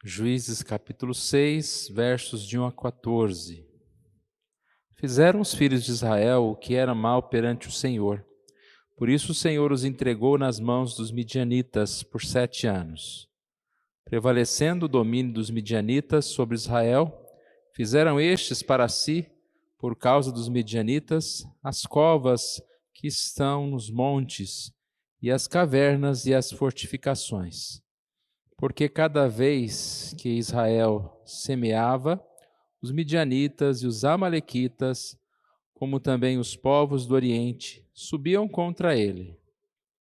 Juízes capítulo 6, versos de 1 a 14. Fizeram os filhos de Israel o que era mal perante o Senhor. Por isso o Senhor os entregou nas mãos dos midianitas por 7 anos. Prevalecendo o domínio dos midianitas sobre Israel, fizeram estes para si, por causa dos midianitas, as covas que estão nos montes, e as cavernas e as fortificações. Porque cada vez que Israel semeava, os midianitas e os amalequitas, como também os povos do Oriente, subiam contra ele.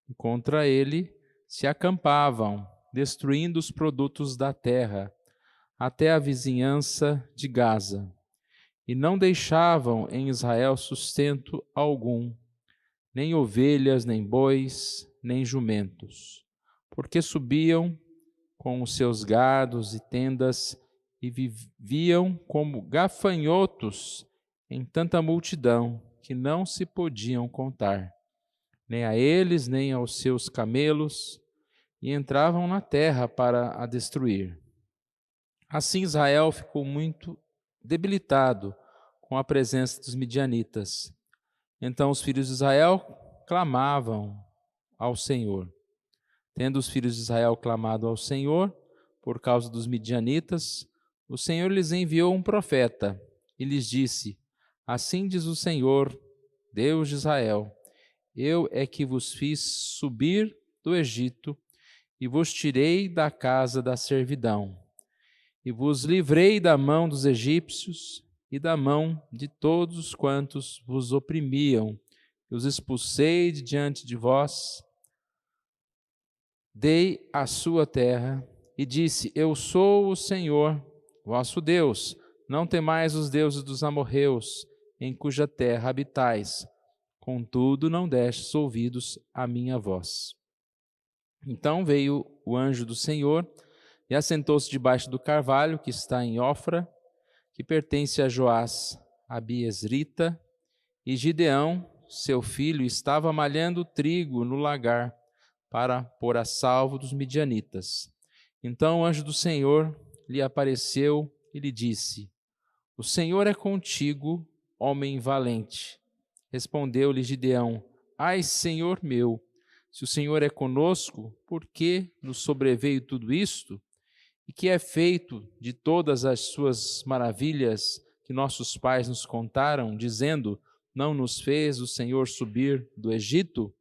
E contra ele se acampavam, destruindo os produtos da terra, até a vizinhança de Gaza. E não deixavam em Israel sustento algum, nem ovelhas, nem bois, nem jumentos, porque subiam com os seus gados e tendas e viviam como gafanhotos em tanta multidão que não se podiam contar, nem a eles, nem aos seus camelos, e entravam na terra para a destruir. Assim Israel ficou muito debilitado com a presença dos midianitas. Então os filhos de Israel clamavam ao Senhor. Tendo os filhos de Israel clamado ao Senhor por causa dos midianitas, o Senhor lhes enviou um profeta e lhes disse: Assim diz o Senhor, Deus de Israel: Eu é que vos fiz subir do Egito e vos tirei da casa da servidão, e vos livrei da mão dos egípcios e da mão de todos quantos vos oprimiam, e os expulsei de diante de vós. Dei a sua terra e disse: Eu sou o Senhor, vosso Deus. Não temais os deuses dos amorreus, em cuja terra habitais. Contudo, não destes ouvidos à minha voz. Então veio o anjo do Senhor e assentou-se debaixo do carvalho que está em Ofra, que pertence a Joás, a Biesrita, e Gideão, seu filho, estava malhando trigo no lagar, para pôr a salvo dos midianitas. Então o anjo do Senhor lhe apareceu e lhe disse: O Senhor é contigo, homem valente. Respondeu-lhe Gideão: Ai, Senhor meu, se o Senhor é conosco, por que nos sobreveio tudo isto? E que é feito de todas as suas maravilhas que nossos pais nos contaram, dizendo: Não nos fez o Senhor subir do Egito?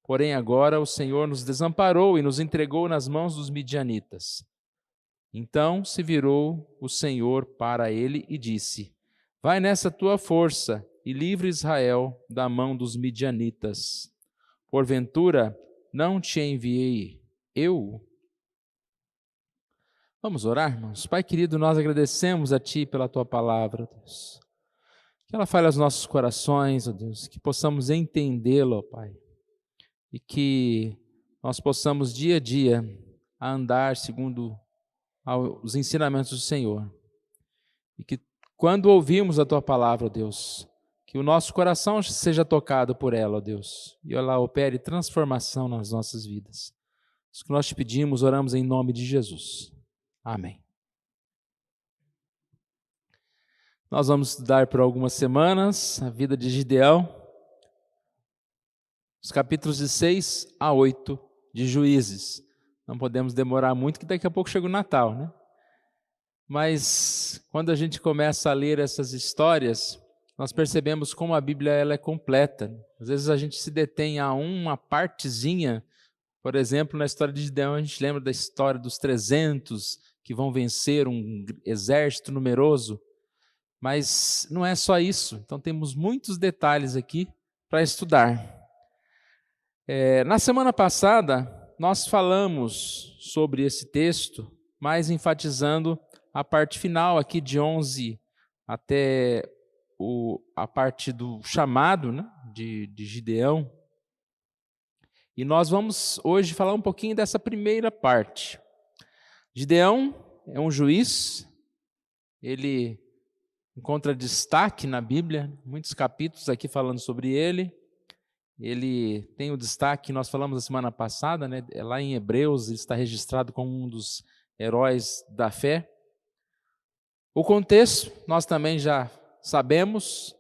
Porém agora o Senhor nos desamparou e nos entregou nas mãos dos midianitas. Então se virou o Senhor para ele e disse: Vai nessa tua força e livre Israel da mão dos midianitas. Porventura não te enviei eu? Vamos orar, irmãos? Pai querido, nós agradecemos a Ti pela Tua palavra, Deus. Que ela fale aos nossos corações, ó Deus, que possamos entendê-la, ó Pai. E que nós possamos dia a dia andar segundo os ensinamentos do Senhor. E que quando ouvirmos a Tua palavra, ó Deus, que o nosso coração seja tocado por ela, ó Deus, e ela opere transformação nas nossas vidas. Isso que nós te pedimos, oramos em nome de Jesus. Amém. Nós vamos estudar por algumas semanas a vida de Gideão, os capítulos de 6 a 8 de Juízes. Não podemos demorar muito, que daqui a pouco chega o Natal, né? Mas quando a gente começa a ler essas histórias, nós percebemos como a Bíblia ela é completa. Às vezes a gente se detém a uma partezinha. Por exemplo, na história de Gideão, a gente lembra da história dos 300 que vão vencer um exército numeroso. Mas não é só isso. Então temos muitos detalhes aqui para estudar. Na semana passada, nós falamos sobre esse texto, mas enfatizando a parte final aqui de 11 até a parte do chamado, né, de Gideão. E nós vamos hoje falar um pouquinho dessa primeira parte. Gideão é um juiz, ele encontra destaque na Bíblia, muitos capítulos aqui falando sobre ele. Ele tem o destaque, nós falamos na semana passada, né? Lá em Hebreus, ele está registrado como um dos heróis da fé. O contexto, nós também já sabemos,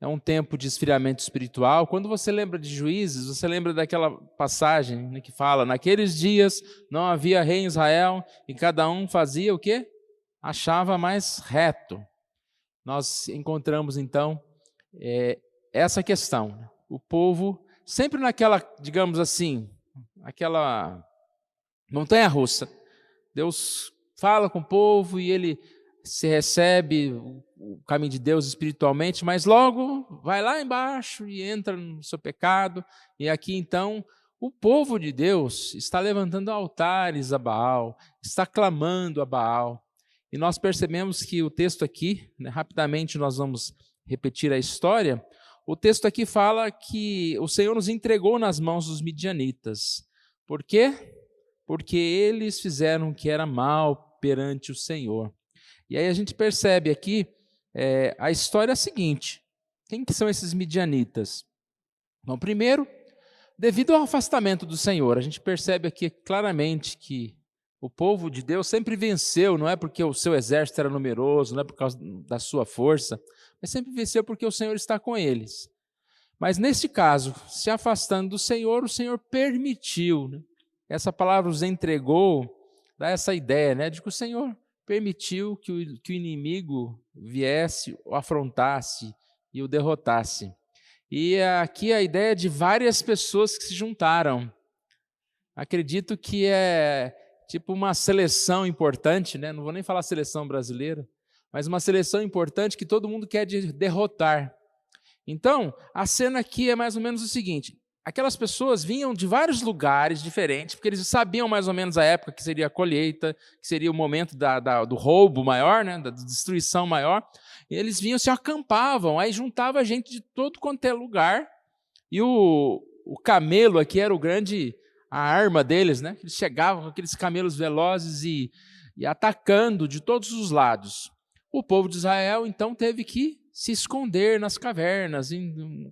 é um tempo de esfriamento espiritual. Quando você lembra de Juízes, você lembra daquela passagem, né, que fala: naqueles dias não havia rei em Israel e cada um fazia o quê? Achava mais reto. Nós encontramos então essa questão. O povo sempre naquela, digamos assim, aquela montanha-russa. Deus fala com o povo e ele se recebe o caminho de Deus espiritualmente, mas logo vai lá embaixo e entra no seu pecado. E aqui então o povo de Deus está levantando altares a Baal, está clamando a Baal. E nós percebemos que o texto aqui, né, rapidamente nós vamos repetir a história. O texto aqui fala que o Senhor nos entregou nas mãos dos midianitas. Por quê? Porque eles fizeram o que era mal perante o Senhor. E aí a gente percebe aqui a história seguinte. Quem que são esses midianitas? Bom, primeiro, devido ao afastamento do Senhor, a gente percebe aqui claramente que o povo de Deus sempre venceu, não é porque o seu exército era numeroso, não é por causa da sua força, mas sempre venceu porque o Senhor está com eles. Mas neste caso, se afastando do Senhor, o Senhor permitiu, né? Essa palavra os entregou, dá essa ideia, né, de que o Senhor permitiu que o inimigo viesse, o afrontasse e o derrotasse. E aqui a ideia de várias pessoas que se juntaram. Acredito que é tipo uma seleção importante, né? Não vou nem falar seleção brasileira, mas uma seleção importante que todo mundo quer derrotar. Então, a cena aqui é mais ou menos o seguinte: aquelas pessoas vinham de vários lugares diferentes, porque eles sabiam mais ou menos a época que seria a colheita, que seria o momento do roubo maior, né, da destruição maior. E eles vinham, se acampavam, aí juntava gente de todo quanto é lugar, e o camelo aqui era a arma deles, né? Eles chegavam com aqueles camelos velozes e atacando de todos os lados. O povo de Israel, então, teve que se esconder nas cavernas,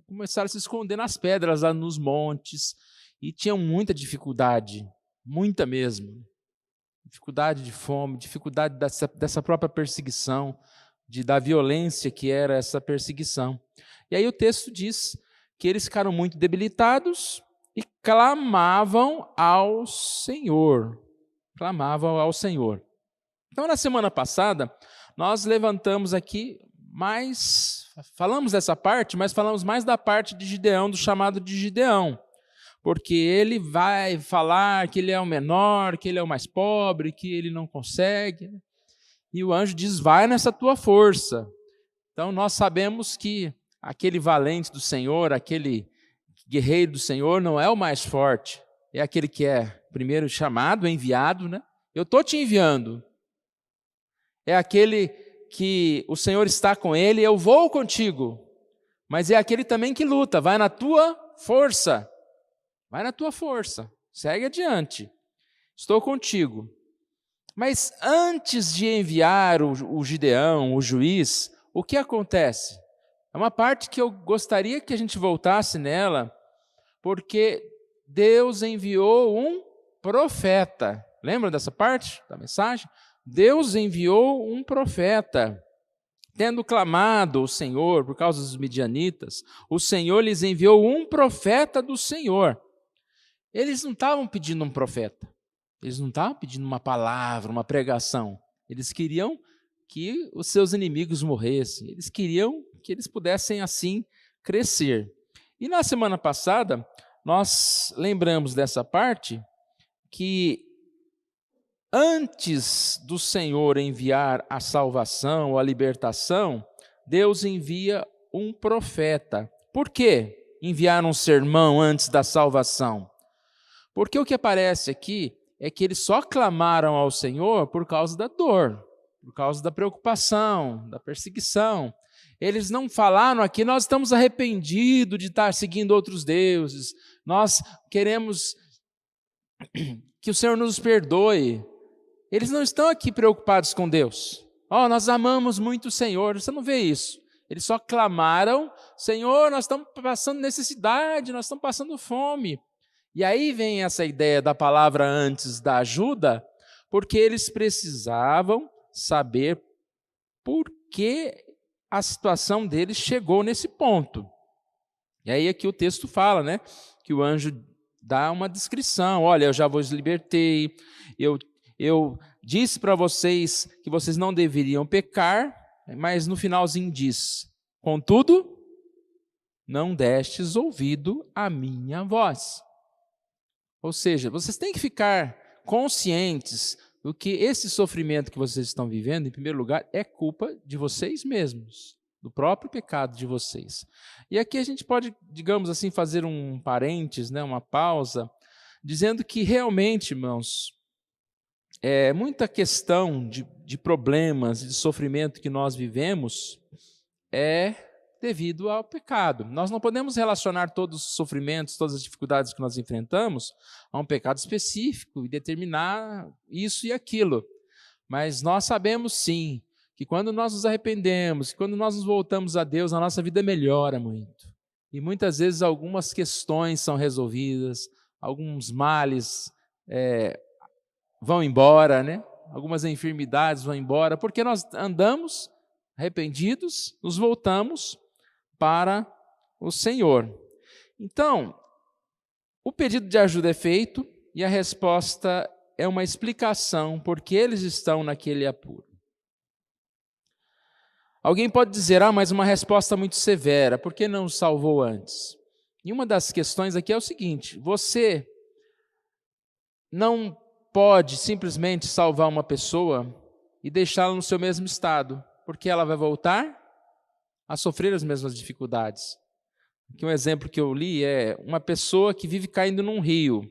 começaram a se esconder nas pedras, lá nos montes, e tinham muita dificuldade, muita mesmo. Dificuldade de fome, dificuldade dessa própria perseguição, da violência que era essa perseguição. E aí o texto diz que eles ficaram muito debilitados e clamavam ao Senhor. Clamavam ao Senhor. Então, na semana passada, nós levantamos aqui falamos dessa parte, mas falamos mais da parte de Gideão, do chamado de Gideão, porque ele vai falar que ele é o menor, que ele é o mais pobre, que ele não consegue, e o anjo diz: vai nessa tua força. Então nós sabemos que aquele valente do Senhor, aquele guerreiro do Senhor não é o mais forte, é aquele que é primeiro chamado, enviado, né? Eu estou te enviando. É aquele que o Senhor está com ele, eu vou contigo. Mas é aquele também que luta, vai na tua força. Vai na tua força, segue adiante. Estou contigo. Mas antes de enviar o Gideão, o juiz, o que acontece? É uma parte que eu gostaria que a gente voltasse nela, porque Deus enviou um profeta. Lembra dessa parte da mensagem? Deus enviou um profeta. Tendo clamado o Senhor por causa dos midianitas, o Senhor lhes enviou um profeta do Senhor. Eles não estavam pedindo um profeta. Eles não estavam pedindo uma palavra, uma pregação. Eles queriam que os seus inimigos morressem. Eles queriam que eles pudessem, assim, crescer. E na semana passada, nós lembramos dessa parte que antes do Senhor enviar a salvação ou a libertação, Deus envia um profeta. Por quê enviar um sermão antes da salvação? Porque o que aparece aqui é que eles só clamaram ao Senhor por causa da dor, por causa da preocupação, da perseguição. Eles não falaram aqui: nós estamos arrependidos de estar seguindo outros deuses, nós queremos que o Senhor nos perdoe. Eles não estão aqui preocupados com Deus. Nós amamos muito o Senhor. Você não vê isso. Eles só clamaram: Senhor, nós estamos passando necessidade, nós estamos passando fome. E aí vem essa ideia da palavra antes da ajuda, porque eles precisavam saber por que a situação deles chegou nesse ponto. E aí aqui o texto fala, né, que o anjo dá uma descrição. Olha, eu já vos libertei, eu disse para vocês que vocês não deveriam pecar, mas no finalzinho diz, contudo, não destes ouvido à minha voz. Ou seja, vocês têm que ficar conscientes do que esse sofrimento que vocês estão vivendo, em primeiro lugar, é culpa de vocês mesmos, do próprio pecado de vocês. E aqui a gente pode, digamos assim, fazer um parênteses, né, uma pausa, dizendo que realmente, irmãos, muita questão de problemas, de sofrimento que nós vivemos é devido ao pecado. Nós não podemos relacionar todos os sofrimentos, todas as dificuldades que nós enfrentamos a um pecado específico e determinar isso e aquilo. Mas nós sabemos sim que quando nós nos arrependemos, quando nós nos voltamos a Deus, a nossa vida melhora muito. E muitas vezes algumas questões são resolvidas, alguns males vão embora, né? Algumas enfermidades vão embora, porque nós andamos arrependidos, nos voltamos para o Senhor. Então, o pedido de ajuda é feito e a resposta é uma explicação porque eles estão naquele apuro. Alguém pode dizer, mas uma resposta muito severa, por que não o salvou antes? E uma das questões aqui é o seguinte, você não pode simplesmente salvar uma pessoa e deixá-la no seu mesmo estado, porque ela vai voltar a sofrer as mesmas dificuldades. Aqui um exemplo que eu li é uma pessoa que vive caindo num rio.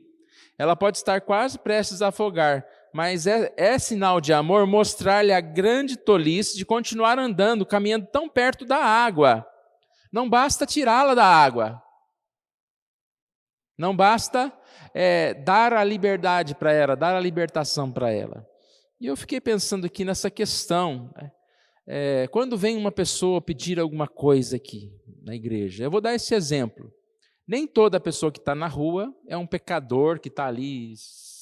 Ela pode estar quase prestes a afogar, mas é sinal de amor mostrar-lhe a grande tolice de continuar andando, caminhando tão perto da água. Não basta tirá-la da água. Não basta dar a liberdade para ela, dar a libertação para ela. E eu fiquei pensando aqui nessa questão, né? Quando vem uma pessoa pedir alguma coisa aqui na igreja, eu vou dar esse exemplo. Nem toda pessoa que está na rua é um pecador que está ali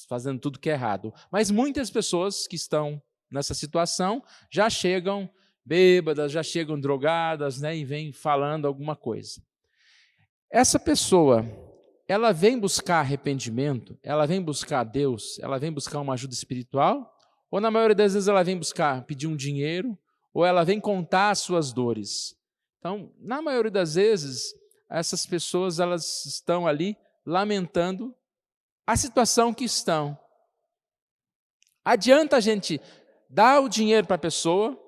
fazendo tudo que é errado. Mas muitas pessoas que estão nessa situação já chegam bêbadas, já chegam drogadas, né, e vêm falando alguma coisa. Essa pessoa, ela vem buscar arrependimento, ela vem buscar Deus, ela vem buscar uma ajuda espiritual, ou na maioria das vezes ela vem pedir um dinheiro, ou ela vem contar as suas dores. Então, na maioria das vezes, essas pessoas elas estão ali lamentando a situação que estão. Adianta a gente dar o dinheiro para a pessoa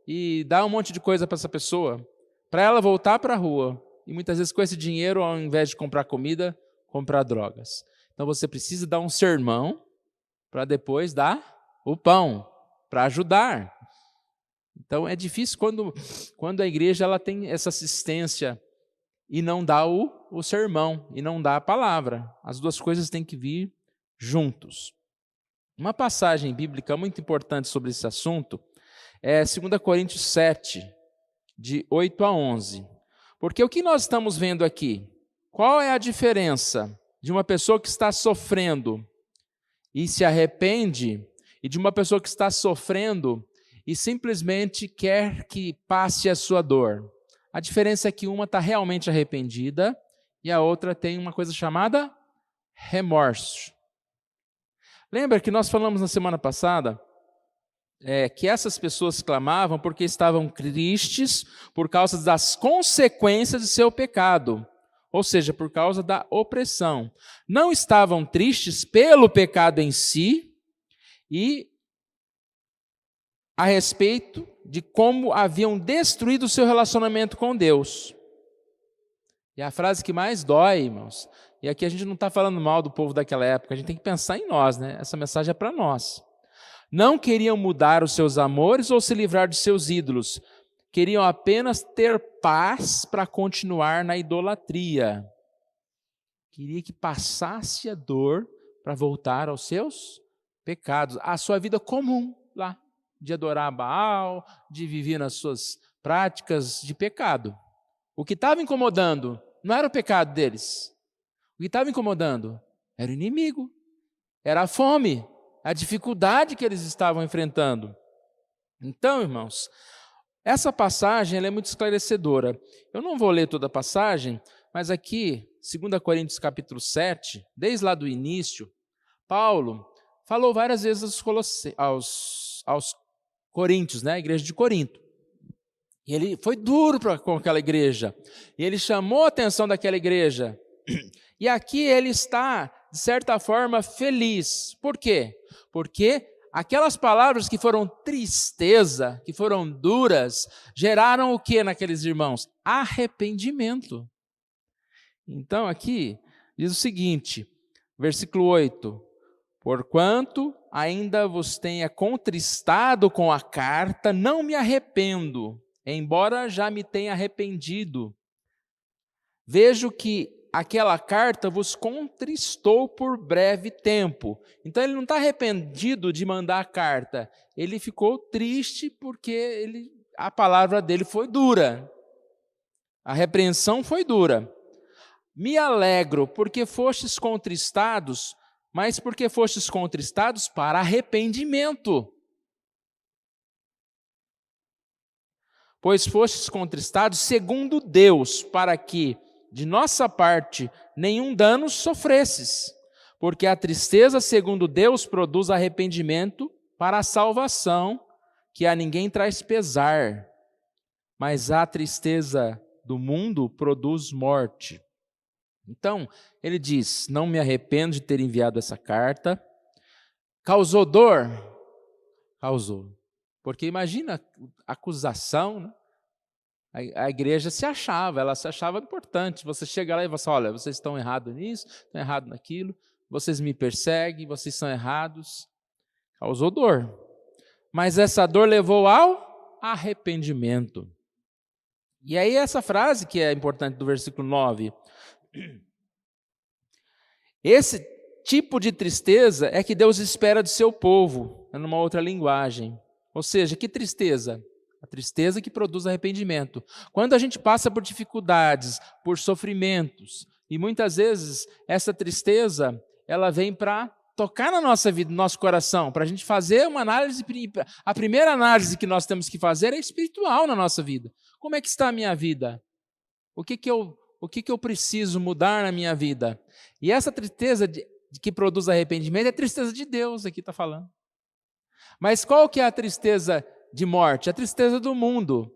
e dar um monte de coisa para essa pessoa, para ela voltar para a rua, e muitas vezes com esse dinheiro, ao invés de comprar comida, comprar drogas. Então você precisa dar um sermão para depois dar o pão, para ajudar. Então é difícil quando a igreja ela tem essa assistência e não dá o sermão, e não dá a palavra. As duas coisas têm que vir juntos. Uma passagem bíblica muito importante sobre esse assunto é 2 Coríntios 7, de 8 a 11. Porque o que nós estamos vendo aqui? Qual é a diferença de uma pessoa que está sofrendo e se arrepende e de uma pessoa que está sofrendo e simplesmente quer que passe a sua dor? A diferença é que uma está realmente arrependida e a outra tem uma coisa chamada remorso. Lembra que nós falamos na semana passada que essas pessoas clamavam porque estavam tristes por causa das consequências de seu pecado, ou seja, por causa da opressão. Não estavam tristes pelo pecado em si e a respeito de como haviam destruído o seu relacionamento com Deus. E a frase que mais dói, irmãos, e aqui a gente não está falando mal do povo daquela época, a gente tem que pensar em nós, né? Essa mensagem é para nós. Não queriam mudar os seus amores ou se livrar de seus ídolos. Queriam apenas ter paz para continuar na idolatria. Queria que passasse a dor para voltar aos seus pecados, à sua vida comum lá, de adorar Baal, de viver nas suas práticas de pecado. O que estava incomodando não era o pecado deles. O que estava incomodando era o inimigo, era a fome, a dificuldade que eles estavam enfrentando. Então, irmãos, essa passagem ela é muito esclarecedora. Eu não vou ler toda a passagem, mas aqui, 2 Coríntios capítulo 7, desde lá do início, Paulo falou várias vezes aos coríntios, né, a igreja de Corinto. E ele foi duro com aquela igreja. E ele chamou a atenção daquela igreja. E aqui ele está, de certa forma, feliz. Por quê? Porque aquelas palavras que foram tristeza, que foram duras, geraram o que naqueles irmãos? Arrependimento. Então aqui diz o seguinte, versículo 8: porquanto ainda vos tenha contristado com a carta, não me arrependo, embora já me tenha arrependido. Vejo que aquela carta vos contristou por breve tempo. Então ele não está arrependido de mandar a carta, ele ficou triste porque a palavra dele foi dura, a repreensão foi dura. Me alegro porque fostes contristados, mas porque fostes contristados para arrependimento. Pois fostes contristados segundo Deus, para que, de nossa parte, nenhum dano sofresses. Porque a tristeza segundo Deus produz arrependimento para a salvação, que a ninguém traz pesar. Mas a tristeza do mundo produz morte. Então, ele diz, não me arrependo de ter enviado essa carta. Causou dor? Causou. Porque imagina a acusação, né? A igreja ela se achava importante. Você chega lá e fala assim, olha, vocês estão errados nisso, estão errados naquilo, vocês me perseguem, vocês são errados. Causou dor. Mas essa dor levou ao arrependimento. E aí essa frase que é importante do versículo 9. Esse tipo de tristeza é que Deus espera do seu povo, numa outra linguagem. Ou seja, que tristeza? A tristeza que produz arrependimento. Quando a gente passa por dificuldades, por sofrimentos, e muitas vezes essa tristeza, ela vem para tocar na nossa vida, no nosso coração, para a gente fazer uma análise. A primeira análise que nós temos que fazer é espiritual na nossa vida. Como é que está a minha vida? O que eu preciso mudar na minha vida? E essa tristeza que produz arrependimento é a tristeza de Deus, aqui está falando. Mas qual que é a tristeza de morte? A tristeza do mundo.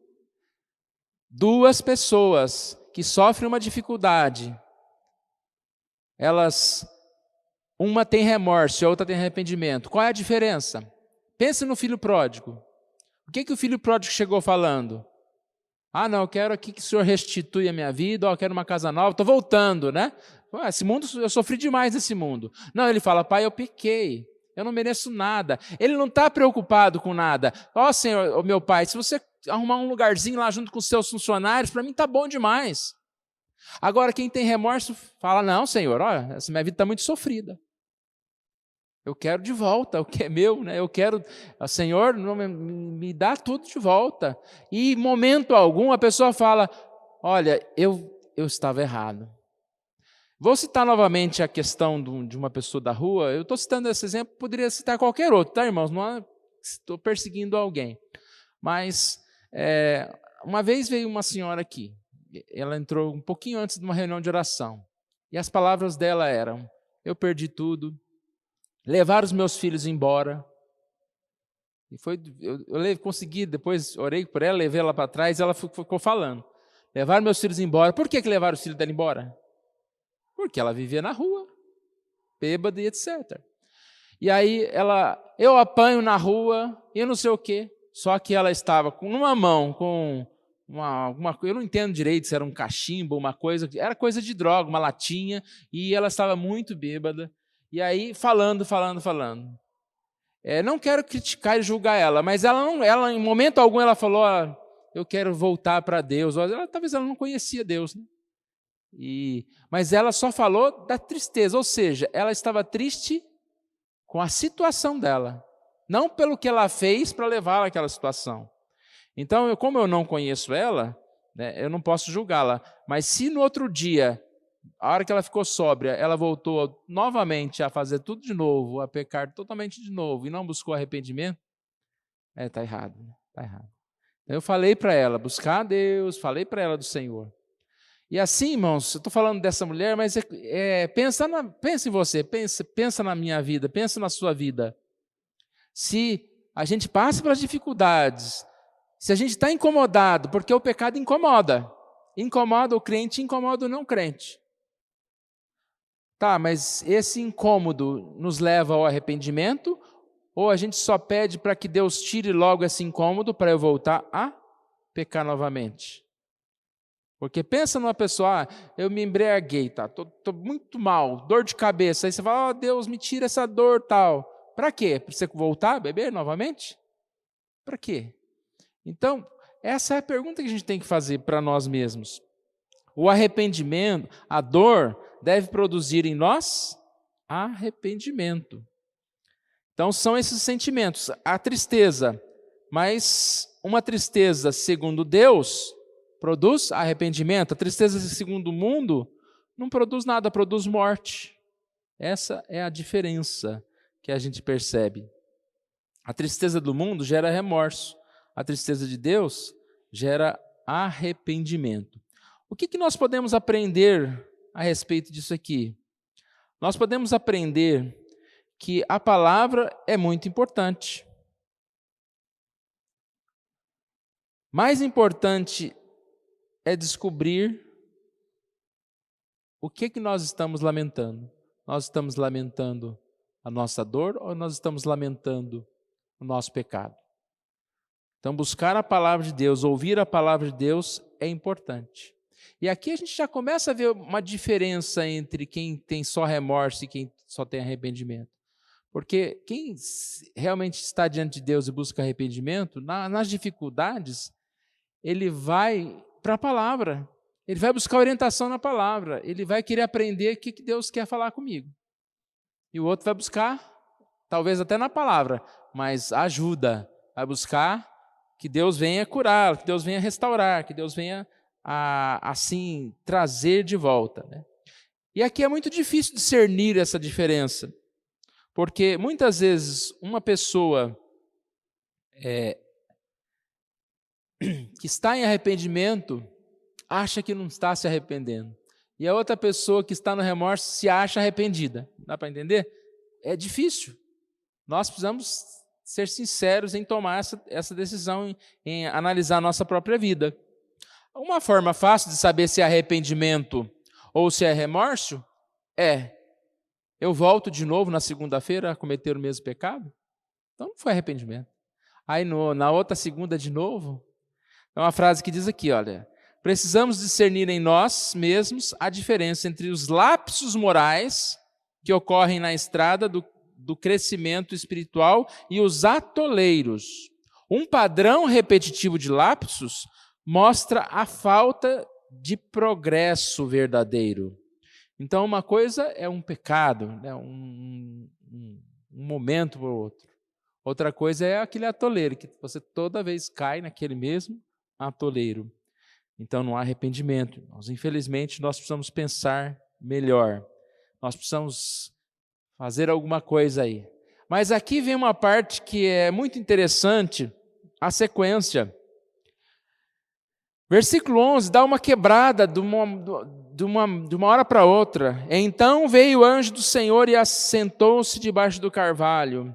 Duas pessoas que sofrem uma dificuldade, uma tem remorso e a outra tem arrependimento. Qual é a diferença? Pense no filho pródigo. O que o filho pródigo chegou falando? Ah, não, eu quero aqui que o Senhor restitui a minha vida, eu quero uma casa nova, estou voltando, né? Esse mundo, eu sofri demais nesse mundo. Não, ele fala, pai, eu pequei, eu não mereço nada. Ele não está preocupado com nada. Senhor, meu pai, se você arrumar um lugarzinho lá junto com os seus funcionários, para mim está bom demais. Agora, quem tem remorso fala, não, Senhor, olha, essa minha vida está muito sofrida. Eu quero de volta o que é meu, né? Eu quero, Senhor, me dá tudo de volta. E em momento algum a pessoa fala, olha, eu estava errado. Vou citar novamente a questão de uma pessoa da rua. Eu estou citando esse exemplo, poderia citar qualquer outro, tá, irmãos? Não estou perseguindo alguém. Mas uma vez veio uma senhora aqui. Ela entrou um pouquinho antes de uma reunião de oração. E as palavras dela eram, eu perdi tudo. Levar os meus filhos embora. E eu consegui, depois orei por ela, levei ela para trás, e ela ficou falando. Levar meus filhos embora. Por que levaram os filhos dela embora? Porque ela vivia na rua, bêbada e etc. E aí eu apanho na rua, e não sei o quê. Só que ela estava com numa mão com alguma coisa, eu não entendo direito se era um cachimbo, uma coisa, era coisa de droga, uma latinha, e ela estava muito bêbada. E aí, falando. Não quero criticar e julgar ela, mas ela em momento algum, ela falou, eu quero voltar para Deus. Talvez ela não conhecia Deus, né? Mas ela só falou da tristeza, ou seja, ela estava triste com a situação dela, não pelo que ela fez para levá-la àquela situação. Então, como eu não conheço ela, né, eu não posso julgá-la, mas se no outro dia a hora que ela ficou sóbria, ela voltou novamente a fazer tudo de novo, a pecar totalmente de novo, e não buscou arrependimento, está errado, né? Está errado. Eu falei para ela, buscar a Deus, falei para ela do Senhor. E assim, irmãos, eu estou falando dessa mulher, mas pensa em você, pensa na minha vida, pensa na sua vida. Se a gente passa pelas dificuldades, se a gente está incomodado, porque o pecado incomoda o crente, incomoda o não crente. Tá, mas esse incômodo nos leva ao arrependimento, ou a gente só pede para que Deus tire logo esse incômodo para eu voltar a pecar novamente? Porque pensa numa pessoa, eu me embriaguei, tá? Tô muito mal, dor de cabeça. Aí você fala, Deus, me tira essa dor, tal. Para quê? Para você voltar a beber novamente? Para quê? Então, essa é a pergunta que a gente tem que fazer para nós mesmos. O arrependimento, a dor, deve produzir em nós arrependimento. Então, são esses sentimentos. A tristeza, mas uma tristeza segundo Deus produz arrependimento. A tristeza segundo o mundo não produz nada, produz morte. Essa é a diferença que a gente percebe. A tristeza do mundo gera remorso. A tristeza de Deus gera arrependimento. O que nós podemos aprender a respeito disso aqui? Nós podemos aprender que a palavra é muito importante. Mais importante é descobrir o que nós estamos lamentando. Nós estamos lamentando a nossa dor ou nós estamos lamentando o nosso pecado? Então, buscar a palavra de Deus, ouvir a palavra de Deus é importante. E aqui a gente já começa a ver uma diferença entre quem tem só remorso e quem só tem arrependimento. Porque quem realmente está diante de Deus e busca arrependimento, nas dificuldades, ele vai para a palavra, ele vai buscar orientação na palavra, ele vai querer aprender o que Deus quer falar comigo. E o outro vai buscar, talvez até na palavra, mas ajuda, vai buscar que Deus venha curar, que Deus venha restaurar, que Deus venha, assim, trazer de volta, né? E aqui é muito difícil discernir essa diferença, porque muitas vezes uma pessoa que está em arrependimento acha que não está se arrependendo. E a outra pessoa que está no remorso se acha arrependida. Dá para entender? É difícil. Nós precisamos ser sinceros em tomar essa decisão, em analisar a nossa própria vida. Uma forma fácil de saber se é arrependimento ou se é remorso eu volto de novo na segunda-feira a cometer o mesmo pecado? Então não foi arrependimento. Aí na outra segunda de novo, é uma frase que diz aqui, olha, precisamos discernir em nós mesmos a diferença entre os lapsos morais que ocorrem na estrada do crescimento espiritual e os atoleiros. Um padrão repetitivo de lapsos mostra a falta de progresso verdadeiro. Então, uma coisa é um pecado, né? um momento para o outro. Outra coisa é aquele atoleiro, que você toda vez cai naquele mesmo atoleiro. Então, não há arrependimento. Infelizmente, nós precisamos pensar melhor. Nós precisamos fazer alguma coisa aí. Mas aqui vem uma parte que é muito interessante, a sequência. Versículo 11 dá uma quebrada de uma hora para outra. Então veio o anjo do Senhor e assentou-se debaixo do carvalho.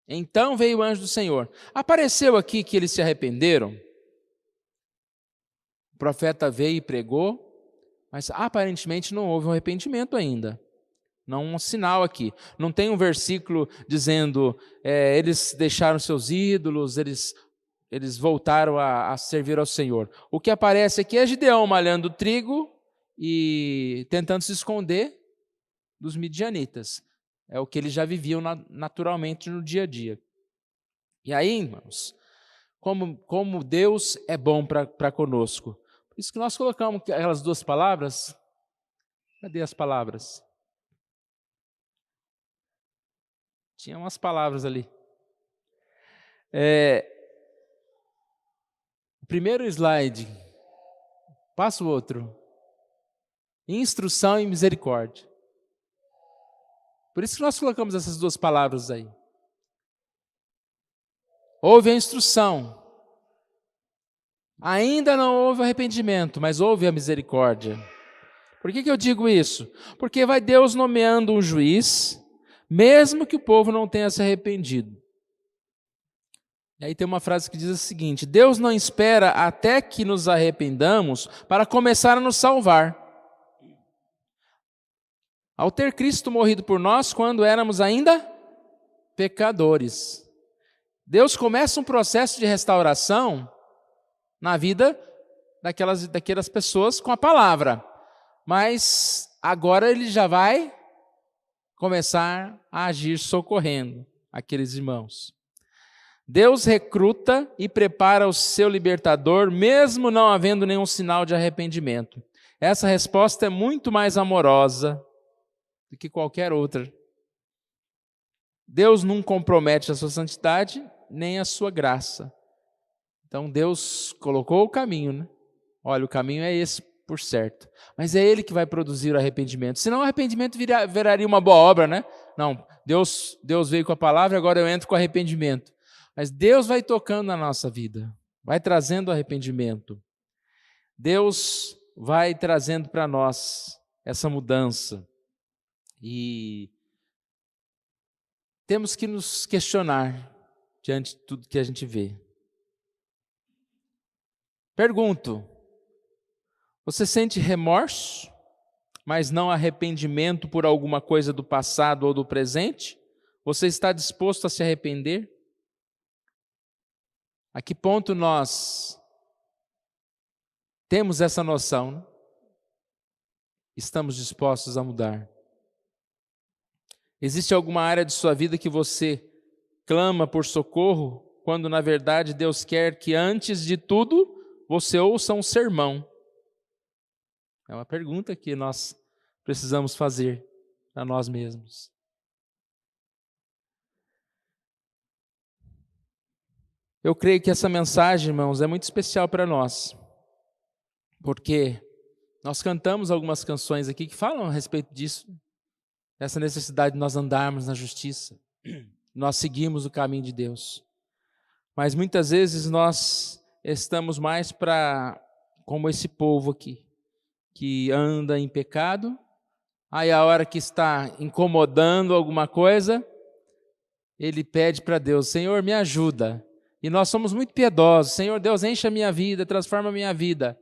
Então veio o anjo do Senhor. Apareceu aqui que eles se arrependeram. O profeta veio e pregou, mas aparentemente não houve um arrependimento ainda. Não um sinal aqui. Não tem um versículo dizendo eles deixaram seus ídolos, eles voltaram a servir ao Senhor. O que aparece aqui é Gideão malhando trigo e tentando se esconder dos midianitas. É o que eles já viviam naturalmente no dia a dia. E aí, irmãos, como Deus é bom para conosco. Por isso que nós colocamos aquelas duas palavras. Cadê as palavras? Tinha umas palavras ali. O primeiro slide. Passa o outro. Instrução e misericórdia. Por isso que nós colocamos essas duas palavras aí. Houve a instrução. Ainda não houve arrependimento, mas houve a misericórdia. Por que eu digo isso? Porque vai Deus nomeando um juiz, mesmo que o povo não tenha se arrependido. E aí tem uma frase que diz o seguinte: Deus não espera até que nos arrependamos para começar a nos salvar. Ao ter Cristo morrido por nós quando éramos ainda pecadores. Deus começa um processo de restauração na vida daquelas pessoas com a palavra. Mas agora ele já vai começar a agir socorrendo aqueles irmãos. Deus recruta e prepara o seu libertador, mesmo não havendo nenhum sinal de arrependimento. Essa resposta é muito mais amorosa do que qualquer outra. Deus não compromete a sua santidade, nem a sua graça. Então Deus colocou o caminho, né? Olha, o caminho é esse, por certo. Mas é Ele que vai produzir o arrependimento. Senão o arrependimento viraria uma boa obra, né? Não, Deus veio com a palavra, agora eu entro com arrependimento. Mas Deus vai tocando na nossa vida, vai trazendo arrependimento. Deus vai trazendo para nós essa mudança. E temos que nos questionar diante de tudo que a gente vê. Pergunto, você sente remorso, mas não arrependimento por alguma coisa do passado ou do presente? Você está disposto a se arrepender? A que ponto nós temos essa noção, né? Estamos dispostos a mudar? Existe alguma área de sua vida que você clama por socorro, quando na verdade Deus quer que antes de tudo você ouça um sermão? É uma pergunta que nós precisamos fazer a nós mesmos. Eu creio que essa mensagem, irmãos, é muito especial para nós, porque nós cantamos algumas canções aqui que falam a respeito disso, dessa necessidade de nós andarmos na justiça, nós seguimos o caminho de Deus. Mas muitas vezes nós estamos mais como esse povo aqui, que anda em pecado, aí a hora que está incomodando alguma coisa, ele pede para Deus: Senhor, me ajuda. E nós somos muito piedosos: Senhor Deus, enche a minha vida, transforma a minha vida.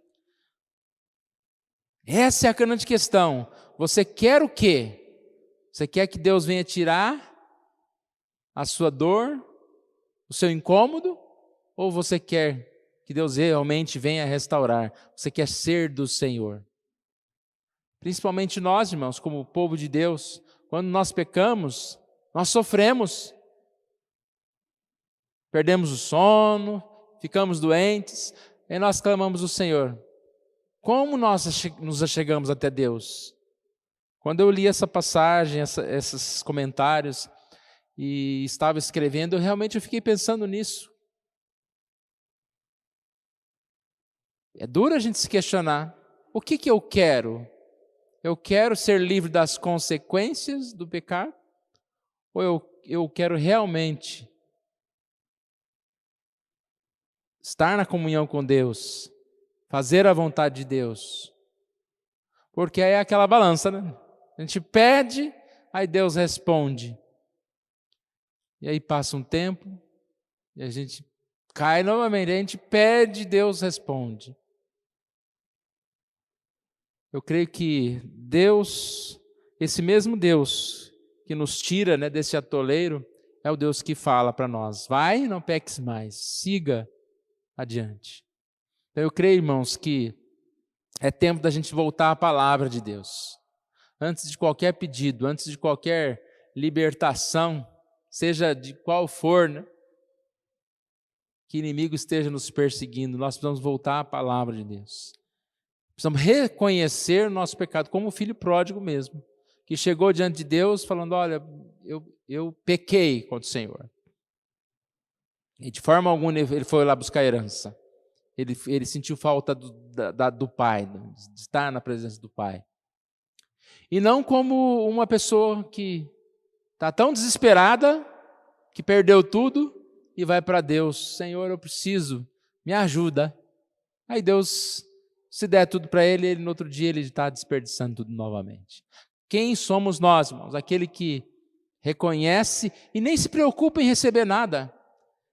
Essa é a grande questão. Você quer o quê? Você quer que Deus venha tirar a sua dor, o seu incômodo? Ou você quer que Deus realmente venha restaurar? Você quer ser do Senhor? Principalmente nós, irmãos, como povo de Deus, quando nós pecamos, nós sofremos. Perdemos o sono, ficamos doentes, e nós clamamos ao Senhor. Como nós nos achegamos até Deus? Quando eu li essa passagem, esses comentários, e estava escrevendo, eu fiquei pensando nisso. É duro a gente se questionar. O que eu quero? Eu quero ser livre das consequências do pecado? Ou eu quero realmente estar na comunhão com Deus, fazer a vontade de Deus? Porque aí é aquela balança, né? A gente pede, aí Deus responde. E aí passa um tempo, e a gente cai novamente, a gente pede, Deus responde. Eu creio que Deus, esse mesmo Deus que nos tira, né, desse atoleiro, é o Deus que fala para nós: vai, não peques mais, siga adiante. Então eu creio, irmãos, que é tempo da gente voltar à palavra de Deus. Antes de qualquer pedido, antes de qualquer libertação, seja de qual for, né, que inimigo esteja nos perseguindo, nós precisamos voltar à palavra de Deus. Precisamos reconhecer o nosso pecado, como o filho pródigo mesmo, que chegou diante de Deus falando: olha, eu pequei contra o Senhor. E de forma alguma ele foi lá buscar herança. Ele sentiu falta do Pai, de estar na presença do Pai. E não como uma pessoa que está tão desesperada, que perdeu tudo e vai para Deus: Senhor, eu preciso, me ajuda. Aí Deus, se der tudo para ele, no outro dia ele está desperdiçando tudo novamente. Quem somos nós, irmãos? Aquele que reconhece e nem se preocupa em receber nada.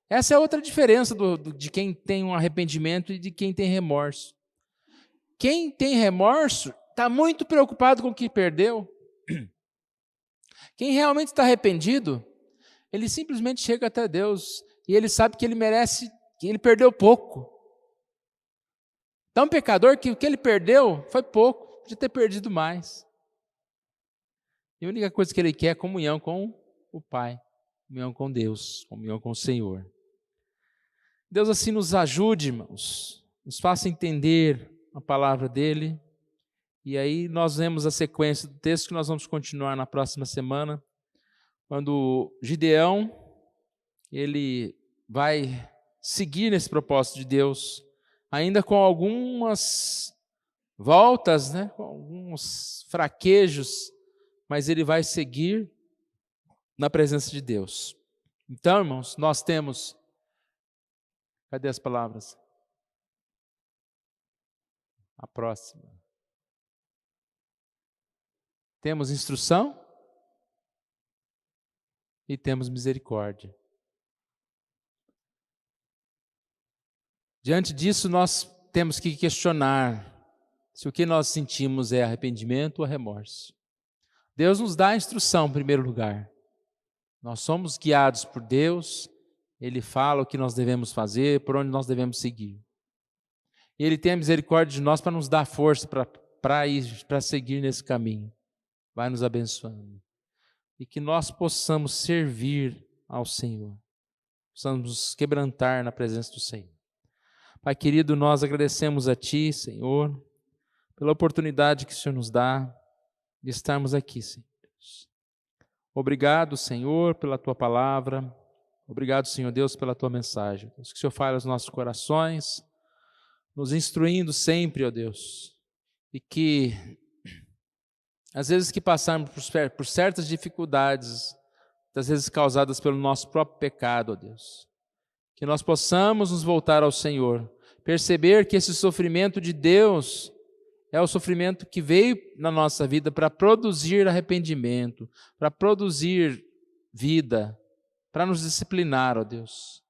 Essa é outra diferença de quem tem um arrependimento e de quem tem remorso. Quem tem remorso está muito preocupado com o que perdeu. Quem realmente está arrependido, ele simplesmente chega até Deus e ele sabe que ele merece, que ele perdeu pouco. Então, um pecador que o que ele perdeu foi pouco, podia ter perdido mais. E a única coisa que ele quer é comunhão com o Pai, comunhão com Deus, comunhão com o Senhor. Deus assim nos ajude, irmãos, nos faça entender a palavra dele. E aí nós vemos a sequência do texto que nós vamos continuar na próxima semana, quando Gideão, ele vai seguir nesse propósito de Deus, ainda com algumas voltas, né, com alguns fraquejos, mas ele vai seguir na presença de Deus. Então, irmãos, nós temos... Cadê as palavras? A próxima. Temos instrução e temos misericórdia. Diante disso, nós temos que questionar se o que nós sentimos é arrependimento ou remorso. Deus nos dá a instrução em primeiro lugar. Nós somos guiados por Deus, Ele fala o que nós devemos fazer, por onde nós devemos seguir. E Ele tem a misericórdia de nós para nos dar força para seguir nesse caminho. Vai nos abençoando. E que nós possamos servir ao Senhor. Possamos nos quebrantar na presença do Senhor. Pai querido, nós agradecemos a Ti, Senhor, pela oportunidade que o Senhor nos dá de estarmos aqui, Senhor. Obrigado, Senhor, pela Tua palavra. Obrigado, Senhor Deus, pela Tua mensagem. Que o Senhor fale aos nossos corações, nos instruindo sempre, ó Deus. E que, às vezes que passarmos por certas dificuldades, às vezes causadas pelo nosso próprio pecado, ó Deus, que nós possamos nos voltar ao Senhor, perceber que esse sofrimento de Deus é o sofrimento que veio na nossa vida para produzir arrependimento, para produzir vida, para nos disciplinar, ó Deus.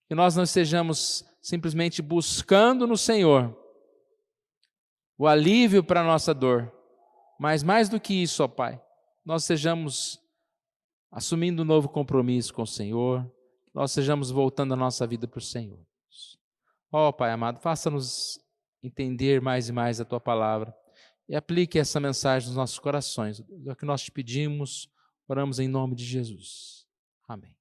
Que nós não estejamos simplesmente buscando no Senhor o alívio para a nossa dor, mas mais do que isso, ó Pai, nós estejamos assumindo um novo compromisso com o Senhor, nós estejamos voltando a nossa vida para o Senhor. Ó Pai amado, faça-nos entender mais e mais a Tua palavra e aplique essa mensagem nos nossos corações. É o que nós te pedimos, oramos em nome de Jesus. Amém.